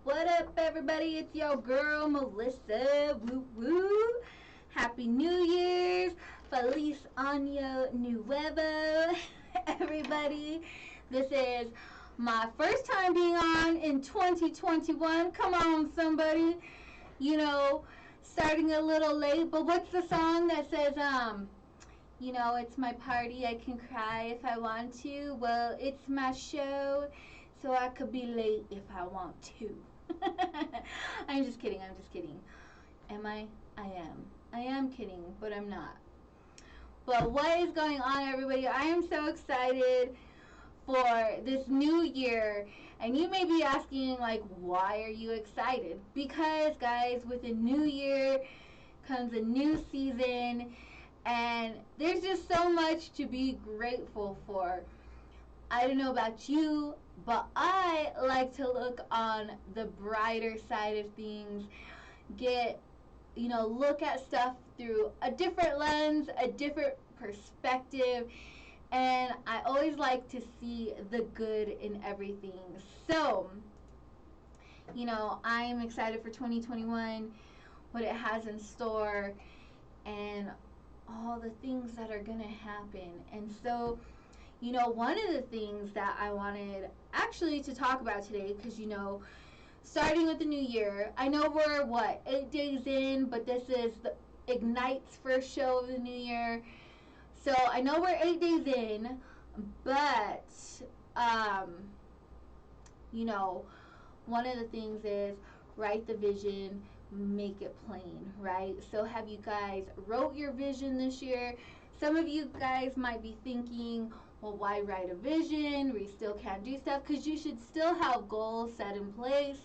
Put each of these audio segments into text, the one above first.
What up, everybody? It's your girl, Melissa. Woo woo. Happy New Year's. Feliz Año Nuevo, everybody. This is my first time being on in 2021. Come on, somebody. Starting a little late, but what's the song that says, it's my party, I can cry if I want to? Well, it's my show, so I could be late if I want to. I'm just kidding. Am I? I am. I am kidding, but I'm not. But what is going on, everybody? I am so excited for this new year. And you may be asking, like, why are you excited? Because, guys, with a new year comes a new season. And there's just so much to be grateful for. I don't know about you, but I like to look on the brighter side of things. Look at stuff through a different lens, a different perspective. And I always like to see the good in everything. So, I am excited for 2021, what it has in store, and all the things that are going to happen. And so, one of the things that I wanted actually to talk about today, because, starting with the new year, I know we're, 8 days in, but this is the Ignite's first show of the new year. So I know we're 8 days in, but, one of the things is write the vision, make it plain, right? So have you guys wrote your vision this year? Some of you guys might be thinking, well, why write a vision? We still can't do stuff, because you should still have goals set in place.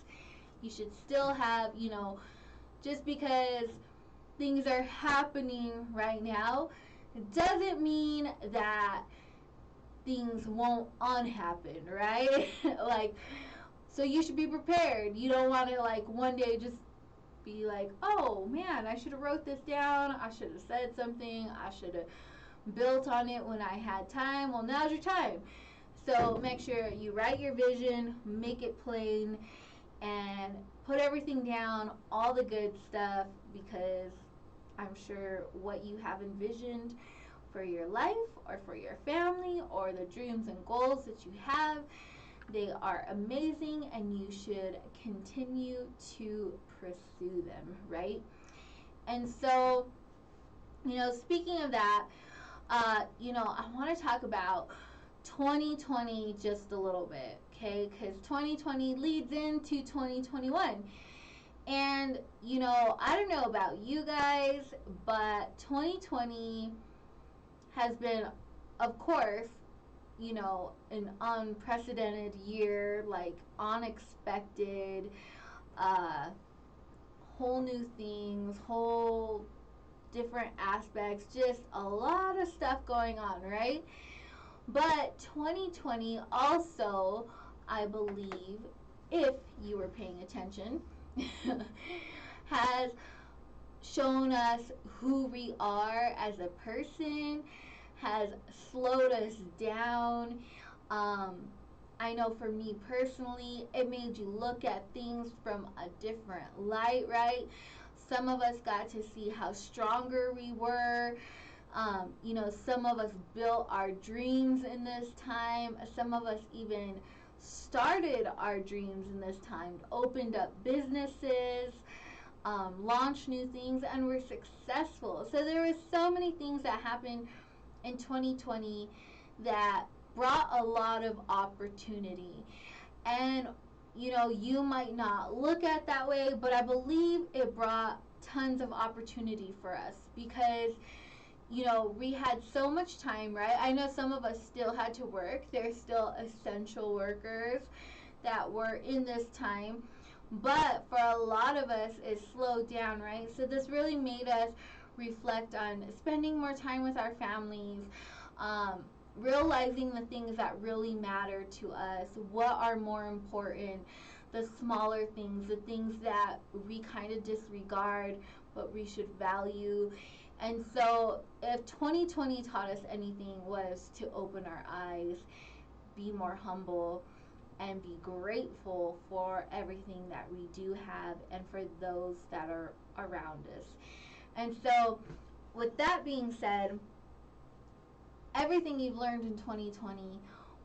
You should still have, just because things are happening right now, it doesn't mean that things won't unhappen, right? So you should be prepared. You don't want to, one day just be like, oh, man, I should have wrote this down. I should have said something. I should have built on it when I had time. Well, now's your time. So make sure you write your vision, make it plain, and put everything down, all the good stuff, because I'm sure what you have envisioned for your life or for your family or the dreams and goals that you have, they are amazing, and you should continue to pursue them, right? And so, speaking of that, I want to talk about 2020 just a little bit, okay? Because 2020 leads into 2021. And, I don't know about you guys, but 2020 has been, of course, an unprecedented year, unexpected, whole new things, whole different aspects, just a lot of stuff going on, right? But 2020 also, I believe, if you were paying attention, has shown us who we are as a person, has slowed us down. I know for me personally, it made you look at things from a different light, right? Some of us got to see how stronger we were. Some of us built our dreams in this time. Some of us even started our dreams in this time, opened up businesses, launched new things, and were successful. So there were so many things that happened in 2020 that brought a lot of opportunity. And you might not look at it that way, but I believe it brought tons of opportunity for us, because we had so much time, right? I know some of us still had to work. There's still essential workers that were in this time, but for a lot of us, it slowed down, right? So this really made us reflect on spending more time with our families, realizing the things that really matter to us, what are more important, the smaller things, the things that we kind of disregard but we should value. And so if 2020 taught us anything, was to open our eyes, be more humble, and be grateful for everything that we do have and for those that are around us. And so, with that being said, everything you've learned in 2020,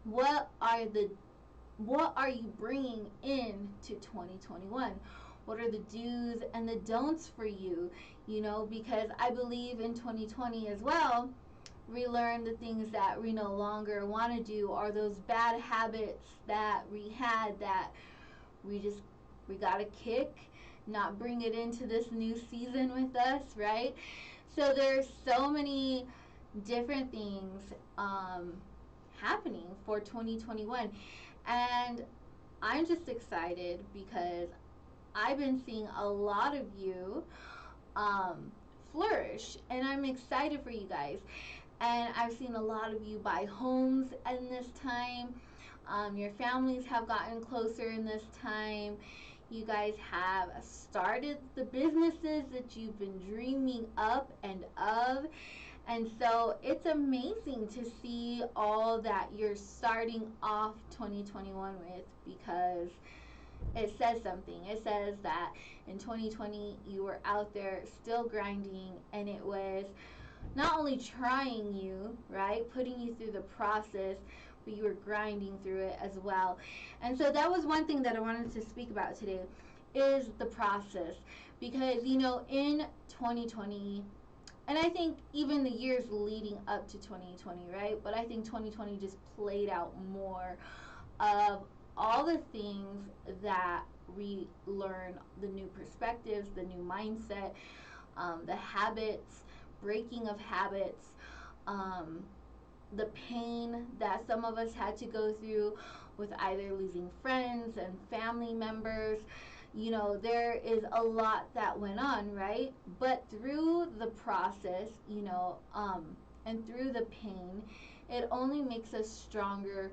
what are you bringing into 2021? What are the do's and the don'ts for you? Because I believe in 2020 as well, we learn the things that we no longer want to do, or those bad habits that we had that we got to kick, not bring it into this new season with us, right? So there's so many different things happening for 2021, and I'm just excited because I've been seeing a lot of you flourish, and I'm excited for you guys. And I've seen a lot of you buy homes in this time. Your families have gotten closer in this time. You guys have started the businesses that you've been dreaming up and of. And so it's amazing to see all that you're starting off 2021 with, because it says something. It says that in 2020 you were out there still grinding, and it was not only trying you, right, putting you through the process, but you were grinding through it as well. And so that was one thing that I wanted to speak about today, is the process. Because, in 2020, and I think even the years leading up to 2020, right, but I think 2020 just played out more of all the things that we learn, the new perspectives, the new mindset, the habits, breaking of habits, the pain that some of us had to go through with either losing friends and family members. There is a lot that went on, right? But through the process, and through the pain, it only makes us stronger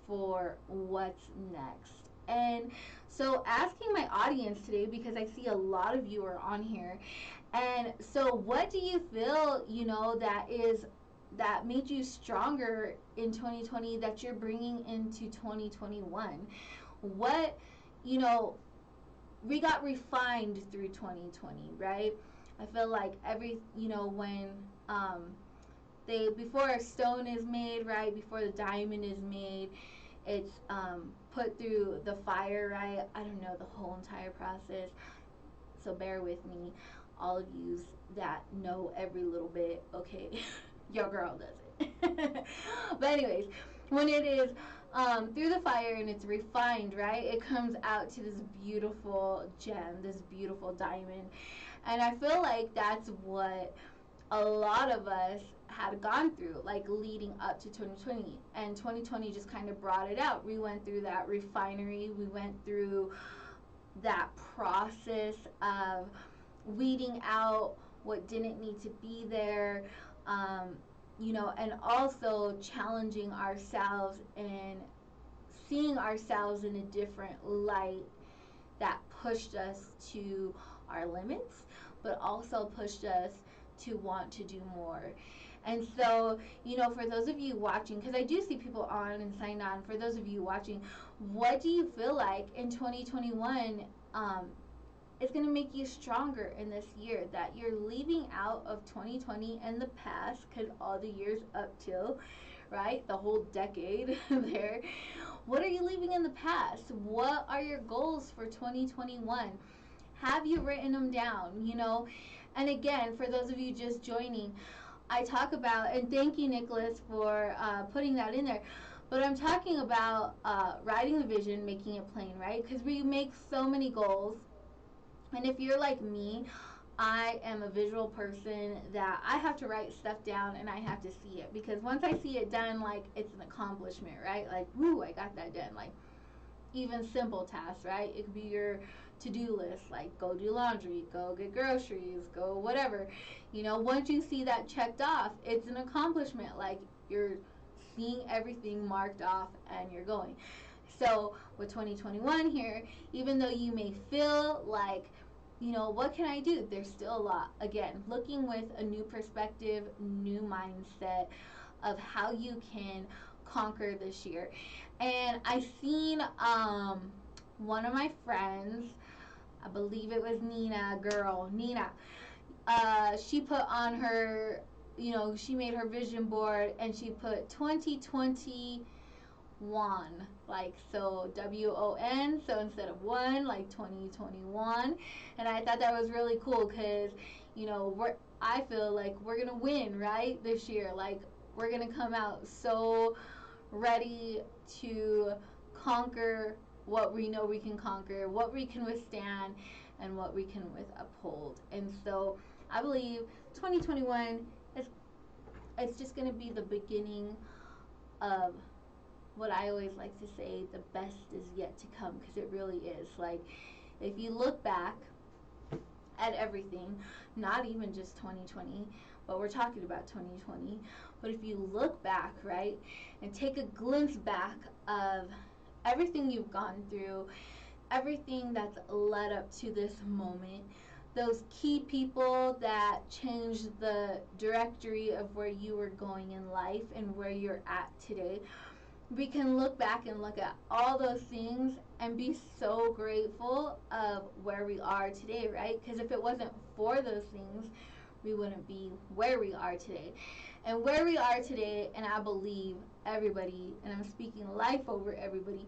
for what's next. And so asking my audience today, because I see a lot of you are on here, and so what do you feel, that made you stronger in 2020 that you're bringing into 2021? What, we got refined through 2020, right? I feel like when before a stone is made, right, before the diamond is made, it's put through the fire, right? I don't know the whole entire process, so bear with me, all of yous that know every little bit, okay? Your girl does it. But anyways, when it is through the fire and it's refined, right, it comes out to this beautiful gem, this beautiful diamond. And I feel like that's what a lot of us had gone through, like leading up to 2020, and 2020 just kind of brought it out. We went through that refinery, we went through that process of weeding out what didn't need to be there, and also challenging ourselves and seeing ourselves in a different light that pushed us to our limits, but also pushed us to want to do more. And so, for those of you watching, because I do see people on and sign on, for those of you watching, what do you feel like in 2021 is going to make you stronger in this year that you're leaving out of 2020 and the past, because all the years up till, right, the whole decade there, what are you leaving in the past? What are your goals for 2021? Have you written them down? And again, for those of you just joining, I talk about, and thank you, Nicholas, for putting that in there, but I'm talking about writing the vision, making it plain, right? Because we make so many goals, and if you're like me, I am a visual person that I have to write stuff down and I have to see it, because once I see it done, like, it's an accomplishment, right? Like, woo, I got that done. Like, even simple tasks, right? It could be your to-do list, like go do laundry, go get groceries, go whatever. Once you see that checked off, it's an accomplishment. Like, you're seeing everything marked off and you're going. So with 2021 here, even though you may feel like, what can I do? There's still a lot. Again, looking with a new perspective, new mindset of how you can conquer this year. And I seen one of my friends, I believe it was Nina. She put on her, she made her vision board and she put 2021, like, so WON, so instead of one, like 2021. And I thought that was really cool because, I feel like we're gonna win, right, this year. Like, we're gonna come out so ready to conquer what we know we can conquer, what we can withstand, and what we can uphold. And so I believe 2021 is, it's just going to be the beginning of what I always like to say, the best is yet to come, because it really is. Like, if you look back at everything, not even just 2020, but we're talking about 2020, but if you look back, right, and take a glimpse back of everything you've gone through, everything that's led up to this moment, those key people that changed the directory of where you were going in life and where you're at today, we can look back and look at all those things and be so grateful of where we are today, right? Because if it wasn't for those things, we wouldn't be where we are today. And where we are today, and I believe everybody, and I'm speaking life over everybody,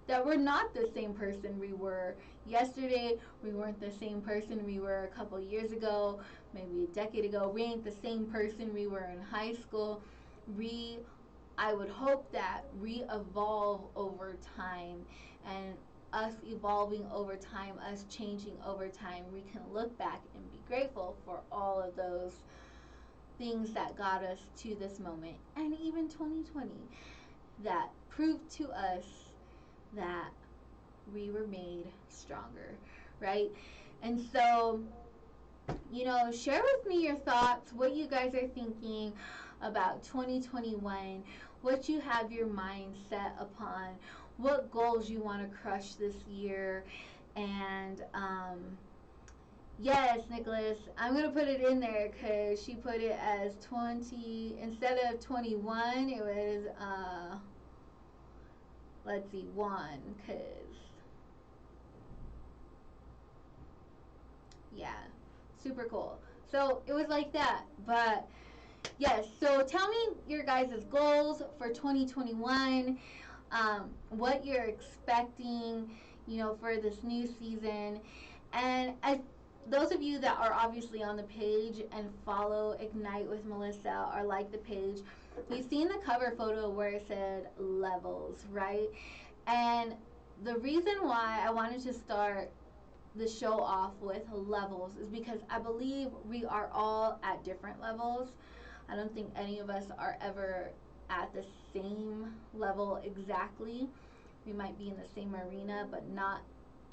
that we're not the same person we were yesterday. We weren't the same person we were a couple years ago, maybe a decade ago. We ain't the same person we were in high school. I would hope that we evolve over time, and us evolving over time, us changing over time, we can look back and be grateful for all of those things that got us to this moment, and even 2020 that proved to us that we were made stronger, right? And so, share with me your thoughts, what you guys are thinking about 2021, what you have your mind set upon, what goals you want to crush this year. And yes, Nicholas, I'm going to put it in there because she put it as 20, instead of 21, it was, let's see, 1, because, yeah, super cool. So it was like that. But yes, so tell me your guys' goals for 2021, what you're expecting, for this new season. And as those of you that are obviously on the page and follow Ignite with Melissa or like the page, you've seen the cover photo where it said levels, right? And the reason why I wanted to start the show off with levels is because I believe we are all at different levels. I don't think any of us are ever at the same level exactly. We might be in the same arena, but not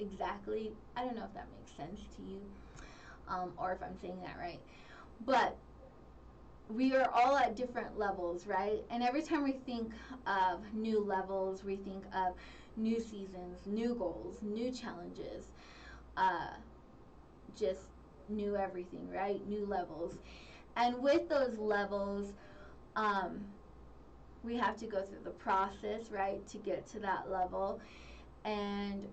exactly. I don't know if that makes sense to you, or if I'm saying that right. But we are all at different levels, right? And every time we think of new levels, we think of new seasons, new goals, new challenges, just new everything, right? New levels. And with those levels, we have to go through the process, right, to get to that level. And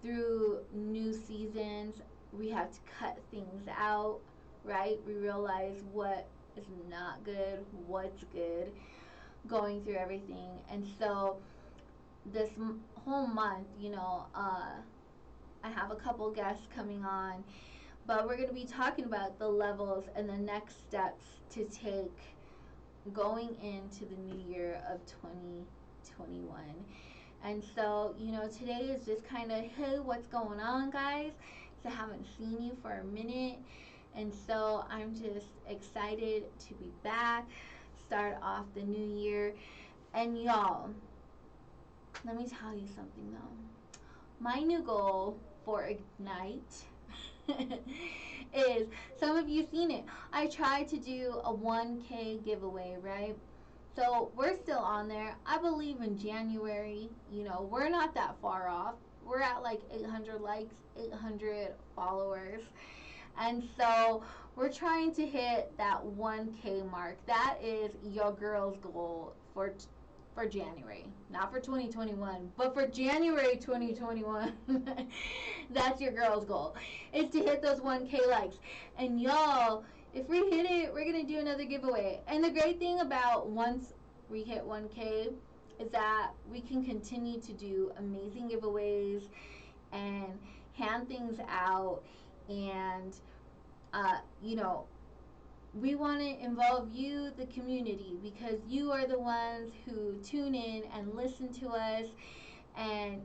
through new seasons, we have to cut things out, right? We realize what is not good, what's good, going through everything. And so this whole month, I have a couple guests coming on, but we're going to be talking about the levels and the next steps to take going into the new year of 2021. And so, today is just kind of, hey, what's going on, guys? I haven't seen you for a minute. And so I'm just excited to be back, start off the new year. And y'all, let me tell you something though. My new goal for Ignite is, some of you seen it, I tried to do a 1K giveaway, right? So we're still on there. I believe in January, we're not that far off. We're at like 800 likes, 800 followers. And so we're trying to hit that 1K mark. That is your girl's goal for for January, not for 2021, but for January 2021. That's your girl's goal, is to hit those 1K likes. And y'all, if we hit it, we're gonna do another giveaway. And the great thing about once we hit 1K is that we can continue to do amazing giveaways and hand things out. And you know, we want to involve you, the community, because you are the ones who tune in and listen to us, and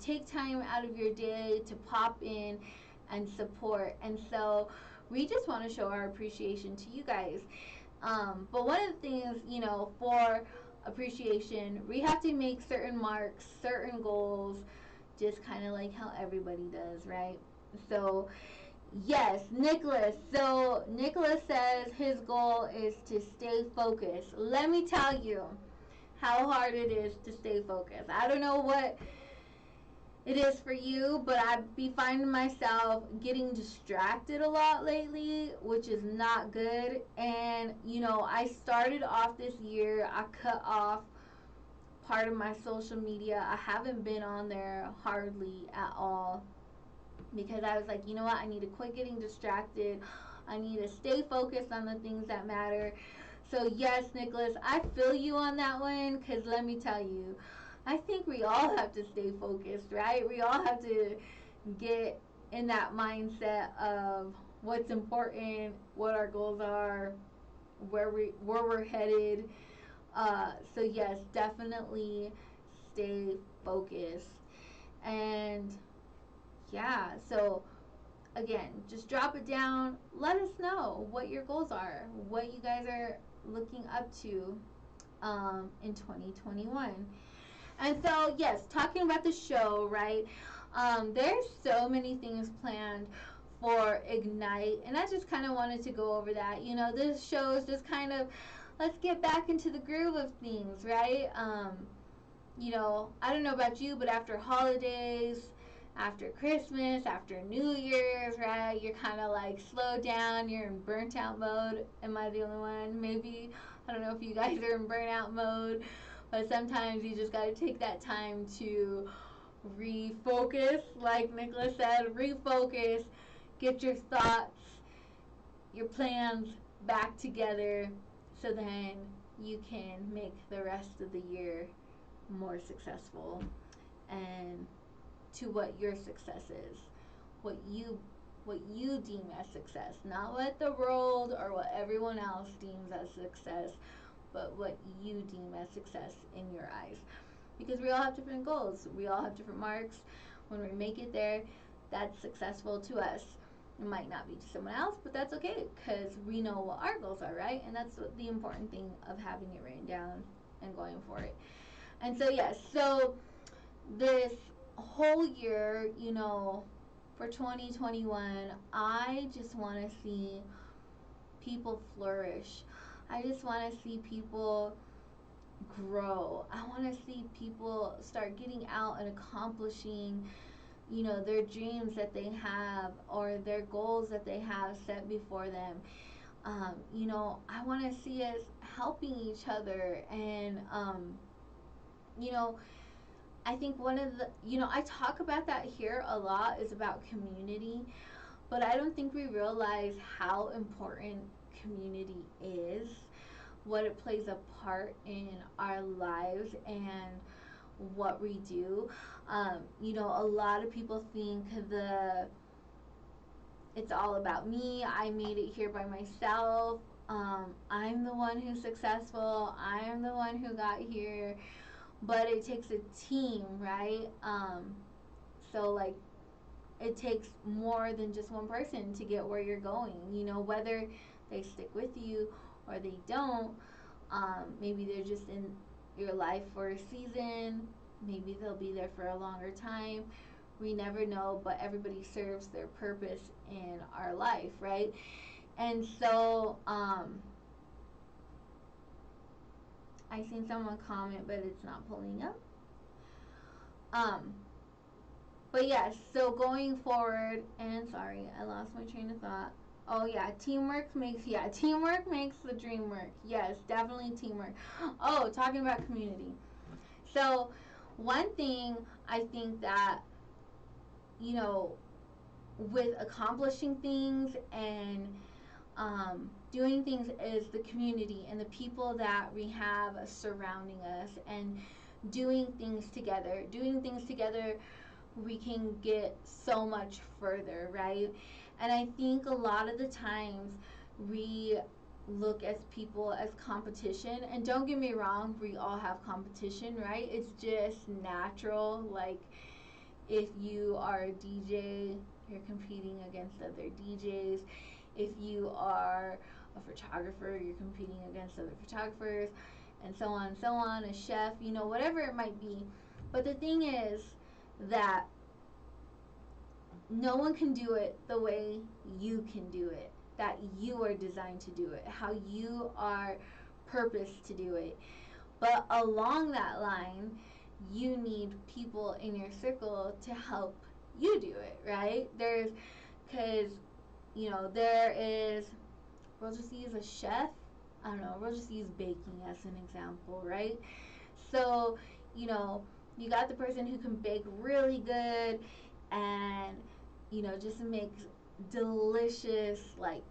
take time out of your day to pop in and support. And so we just want to show our appreciation to you guys. But one of the things, for appreciation, we have to make certain marks, certain goals, just kind of like how everybody does, right? So yes, Nicholas. So Nicholas says his goal is to stay focused. Let me tell you how hard it is to stay focused. I don't know what it is for you, but I be finding myself getting distracted a lot lately, which is not good. And I started off this year, I cut off part of my social media. I haven't been on there hardly at all, because I was like, you know what, I need to quit getting distracted. I need to stay focused on the things that matter. So yes, Nicholas, I feel you on that one, because let me tell you, I think we all have to stay focused, right? We all have to get in that mindset of what's important, what our goals are, where we're headed. So yes, definitely stay focused. And yeah, so again, just drop it down. Let us know what your goals are, what you guys are looking up to in 2021. And so, yes, talking about the show, right? There's so many things planned for Ignite, and I just kind of wanted to go over that. This show is just kind of, let's get back into the groove of things, right? I don't know about you, but after holidays, after Christmas, after New Year's, right, you're kind of like slowed down, you're in burnt out mode. Am I the only one? Maybe. I don't know if you guys are in burnout mode, but sometimes you just got to take that time to refocus, like Nicholas said, refocus, get your thoughts, your plans back together, so then you can make the rest of the year more successful and to what your success is, what you deem as success, not what the world or what everyone else deems as success, but what you deem as success in your eyes. Because we all have different goals, we all have different marks. When we make it there, that's successful to us. It might not be to someone else, but that's okay, because we know what our goals are, right? And that's what the important thing of having it written down and going for it. And so yes, so this whole year, for 2021, I just want to see people flourish. I just want to see people grow. I want to see people start getting out and accomplishing, their dreams that they have, or their goals that they have set before them. I want to see us helping each other. And I think one of the, I talk about that here a lot, is about community, but I don't think we realize how important community is, what it plays a part in our lives and what we do. A lot of people think it's all about me. I made it here by myself. I'm the one who's successful. I'm the one who got here. But it takes a team, right? So like, it takes more than just one person to get where you're going. Whether they stick with you or they don't. Maybe they're just in your life for a season. Maybe they'll be there for a longer time. We never know, but everybody serves their purpose in our life, right? And so, I seen someone comment, but it's not pulling up. But yes, so going forward, and sorry, I lost my train of thought. Oh yeah, teamwork makes the dream work. Yes, definitely teamwork. Oh, talking about community. So, one thing I think that, you know, with accomplishing things and doing things is the community and the people that we have surrounding us, and doing things together. Doing things together, we can get so much further, right? And I think a lot of the times we look as people as competition, and don't get me wrong, we all have competition, right? It's just natural. Like, if you are a DJ, you're competing against other DJs. If you are a photographer, you're competing against other photographers, and so on and so on. A chef, whatever it might be. But the thing is that no one can do it the way you can do it, that you are designed to do it, how you are purposed to do it. But along that line, you need people in your circle to help you do it, right? Because, there is, we'll just use a chef. I don't know, we'll just use baking as an example, right? So, you know, you got the person who can bake really good and, just makes delicious, like,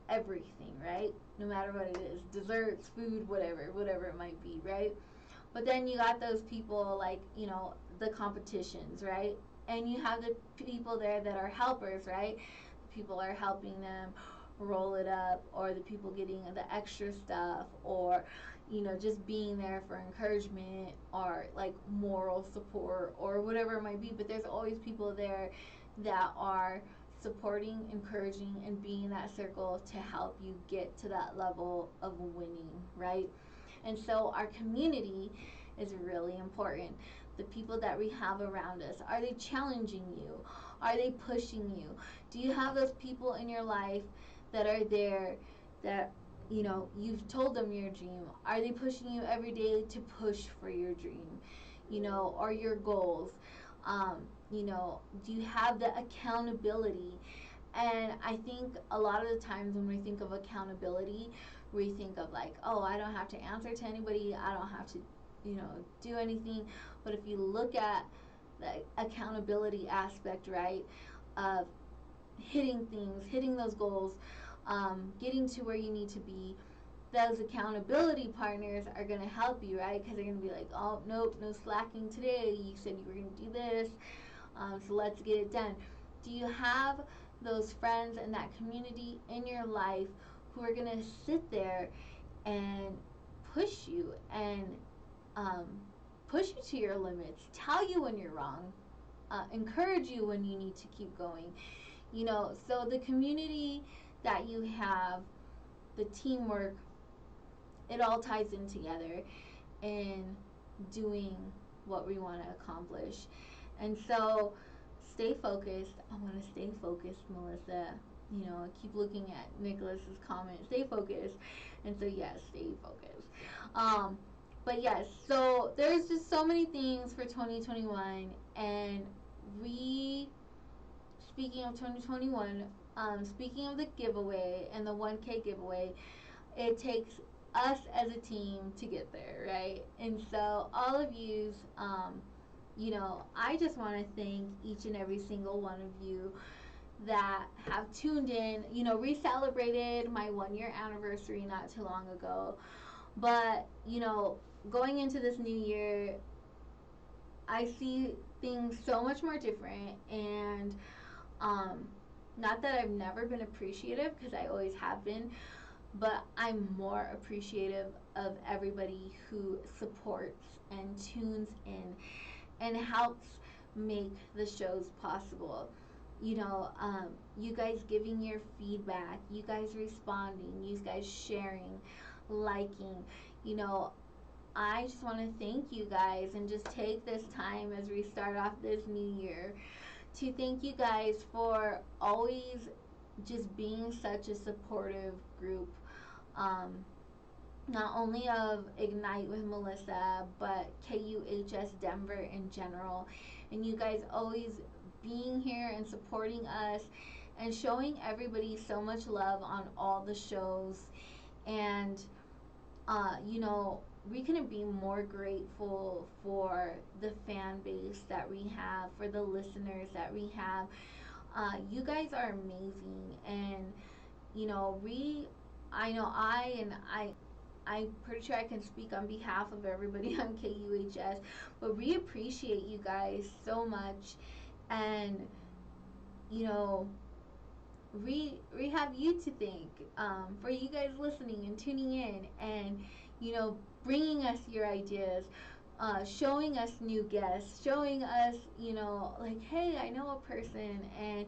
everything, right? No matter what it is, desserts, food, whatever it might be, right? But then you got those people, like, the competitions, right? And you have the people there that are helpers, right? People are helping them roll it up, or the people getting the extra stuff, or just being there for encouragement, or like moral support, or whatever it might be. But there's always people there that are supporting, encouraging, and being in that circle to help you get to that level of winning, right? And so our community is really important. The people that we have around us, are they challenging you? Are they pushing you? Do you have those people in your life that are there, that you've told them your dream? Are they pushing you every day to push for your dream, or your goals? Do you have the accountability? And I think a lot of the times when we think of accountability, we think of like, oh, I don't have to answer to anybody, I don't have to do anything. But if you look at the accountability aspect, right, of hitting things, hitting those goals, getting to where you need to be, those accountability partners are going to help you, right? Because they're going to be like, oh, nope, no slacking today, you said you were going to do this, so let's get it done. Do you have those friends and that community in your life who are going to sit there and push you, and um, push you to your limits, tell you when you're wrong, encourage you when you need to keep going? So the community that you have, the teamwork, it all ties in together in doing what we want to accomplish. And so stay focused. I want to stay focused, Melissa. I keep looking at Nicholas's comment. Stay focused. And so, yes, stay focused. But yes, so there's just so many things for 2021. And speaking of 2021, speaking of the giveaway and the 1K giveaway, it takes us as a team to get there, right? And so all of yous, I just want to thank each and every single one of you that have tuned in. We celebrated my 1 year anniversary not too long ago. But, going into this new year, I see things so much more different. And not that I've never been appreciative, because I always have been, but I'm more appreciative of everybody who supports and tunes in and helps make the shows possible. You guys giving your feedback, you guys responding, you guys sharing, liking. I just want to thank you guys, and just take this time as we start off this new year to thank you guys for always just being such a supportive group, not only of Ignite with Melissa, but KUHS Denver in general. And you guys always being here and supporting us and showing everybody so much love on all the shows. And you know, we couldn't be more grateful for the fan base that we have, for the listeners that we have. You guys are amazing, and you know, I know I'm pretty sure I can speak on behalf of everybody on KUHS, but we appreciate you guys so much, and you know, we have you to thank, for you guys listening and tuning in, and you know, bringing us your ideas, showing us new guests, showing us, you know, like, hey, I know a person, and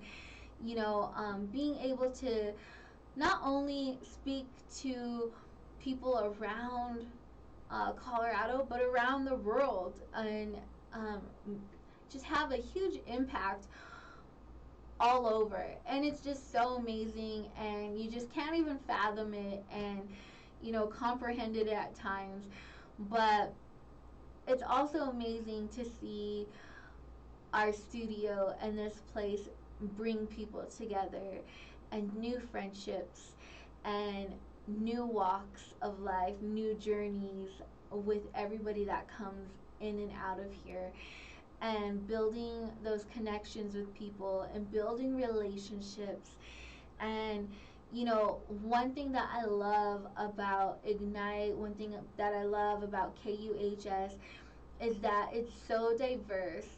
you know, being able to not only speak to people around Colorado, but around the world, and um, just have a huge impact all over. And it's just so amazing, and you just can't even fathom it, and you know, comprehend it at times. But it's also amazing to see our studio and this place bring people together, and new friendships, and new walks of life, new journeys with everybody that comes in and out of here, and building those connections with people and building relationships. And you know, one thing that I love about Ignite, one thing that I love about KUHS is that it's so diverse,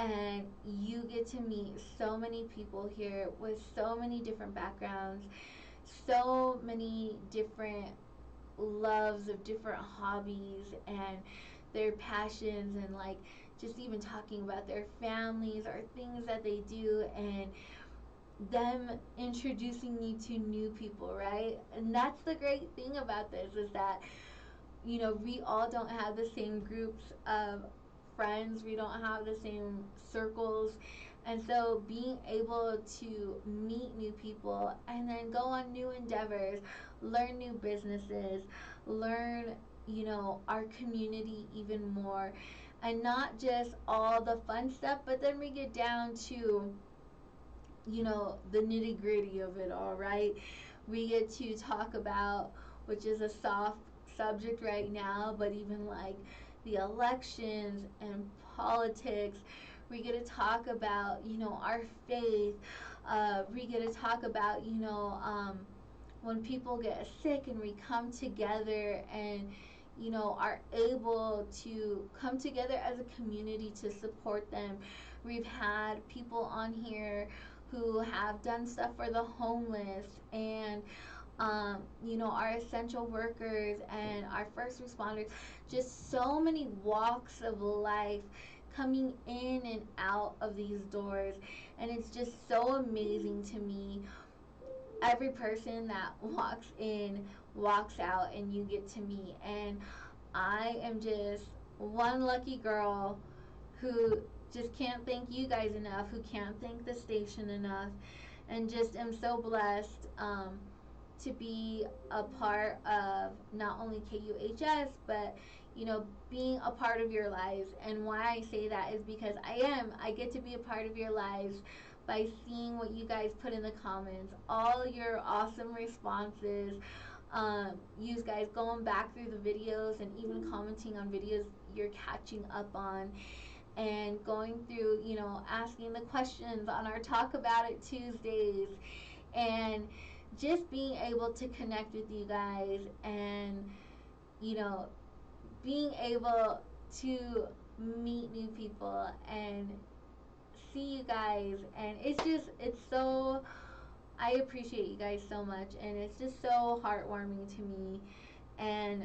and you get to meet so many people here with so many different backgrounds, so many different loves of different hobbies and their passions, and like just even talking about their families or things that they do, and them introducing you to new people, right? And that's the great thing about this, is that you know, we all don't have the same groups of friends, we don't have the same circles. And so being able to meet new people and then go on new endeavors, learn new businesses, learn, you know, our community even more, and not just all the fun stuff, but then we get down to, you know, the nitty gritty of it all, right? We get to talk about, which is a soft subject right now, but even like the elections and politics. We get to talk about, you know, our faith. We get to talk about, you know, when people get sick and we come together and, you know, are able to come together as a community to support them. We've had people on here who have done stuff for the homeless, and you know, our essential workers and our first responders, just so many walks of life coming in and out of these doors. And it's just so amazing to me. Every person that walks in walks out, and you get to meet. And I am just one lucky girl who just can't thank you guys enough, who can't thank the station enough, and just am so blessed, to be a part of not only KUHS, but you know, being a part of your lives. And why I say that is because I get to be a part of your lives by seeing what you guys put in the comments, all your awesome responses, you guys going back through the videos and even commenting on videos you're catching up on, and going through, you know, asking the questions on our Talk About It Tuesdays, and just being able to connect with you guys, and you know, being able to meet new people and see you guys. And it's so, I appreciate you guys so much, and it's just so heartwarming to me. And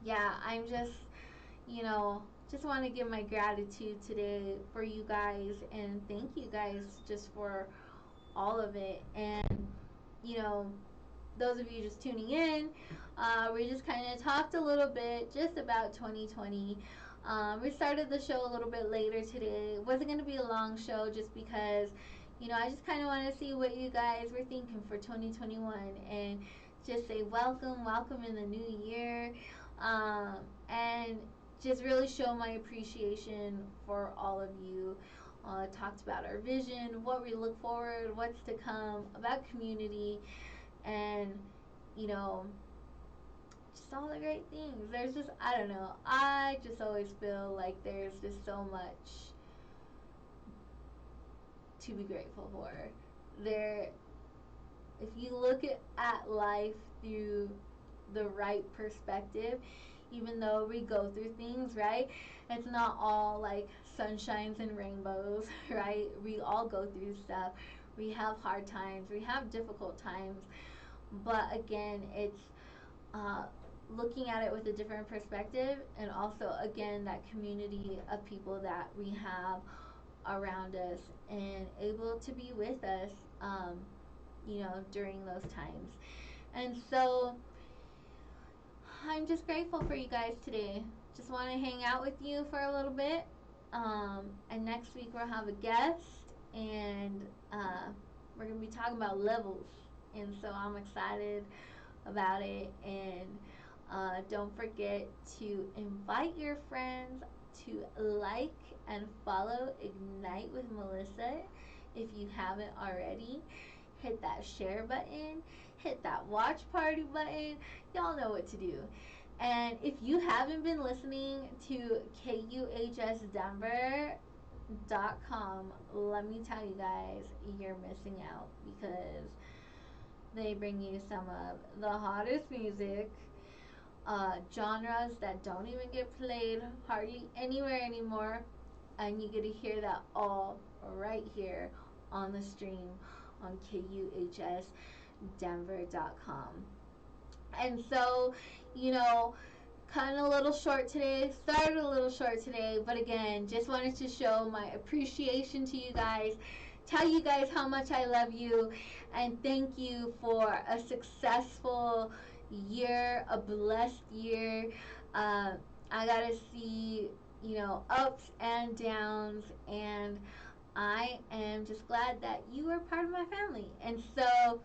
yeah, I'm just, you know, just want to give my gratitude today for you guys, and thank you guys just for all of it. And you know, those of you just tuning in, we just kind of talked a little bit just about 2020. We started the show a little bit later today. It wasn't going to be a long show just because, you know, I just kind of want to see what you guys were thinking for 2021, and just say welcome in the new year, and just really show my appreciation for all of you, talked about our vision, what we look forward, what's to come, about community, and you know, just all the great things. There's just, I don't know, I just always feel like there's just so much to be grateful for. There, if you look at life through the right perspective, even though we go through things, right? It's not all like sunshines and rainbows, right? We all go through stuff. We have hard times, we have difficult times, but again, it's uh, looking at it with a different perspective, and also, again, that community of people that we have around us and able to be with us, during those times. And so, I'm just grateful for you guys today. Just want to hang out with you for a little bit. And next week we'll have a guest, and we're going to be talking about levels. And so I'm excited about it. And don't forget to invite your friends to like and follow Ignite with Melissa if you haven't already. Hit that share button, hit that watch party button. Y'all know what to do. And if you haven't been listening to KUHSdenver.com, let me tell you guys, you're missing out, because they bring you some of the hottest music, genres that don't even get played hardly anywhere anymore, and you get to hear that all right here on the stream on KUHSdenver.com. And so, kind of a little short today, started a little short today, but again, just wanted to show my appreciation to you guys, tell you guys how much I love you, and thank you for a successful year, a blessed year. I got to see, ups and downs, and I am just glad that you are part of my family. And so,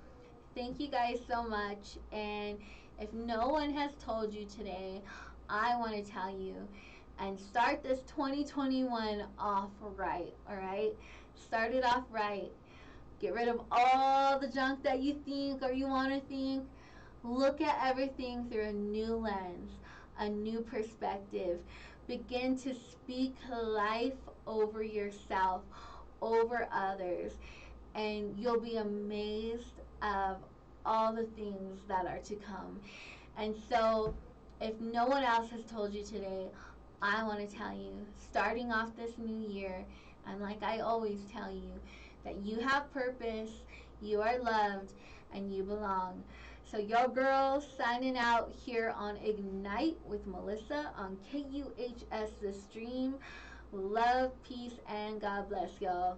thank you guys so much. And if no one has told you today, I want to tell you, and start this 2021 off right, all right? Start it off right. Get rid of all the junk that you think or you want to think. Look at everything through a new lens, a new perspective. Begin to speak life over yourself, over others, and you'll be amazed of all the things that are to come. And so, if no one else has told you today, I want to tell you, starting off this new year, and like I always tell you, that you have purpose, you are loved, and you belong. So your girl signing out here on Ignite with Melissa on KUHS The Stream. Love, peace, and God bless y'all.